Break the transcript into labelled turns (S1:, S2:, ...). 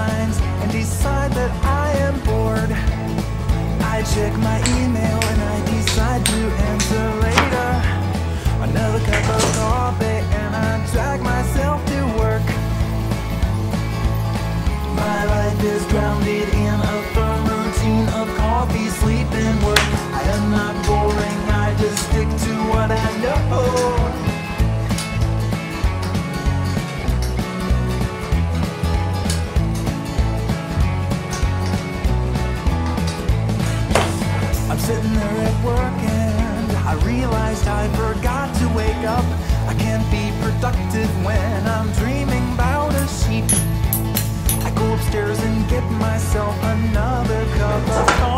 S1: headlines and decide that I am bored. I check my email and I decide to answer later. Another cup of coffee and I drag myself to work. My life is drowned in a firm routine of coffee, sleep, and work. I am not boring, I just stick to what I know. I'm sitting there at work and I realized I forgot to wake up. I can't be productive when I'm dreaming about a sheep. I go upstairs and get myself another cup of coffee.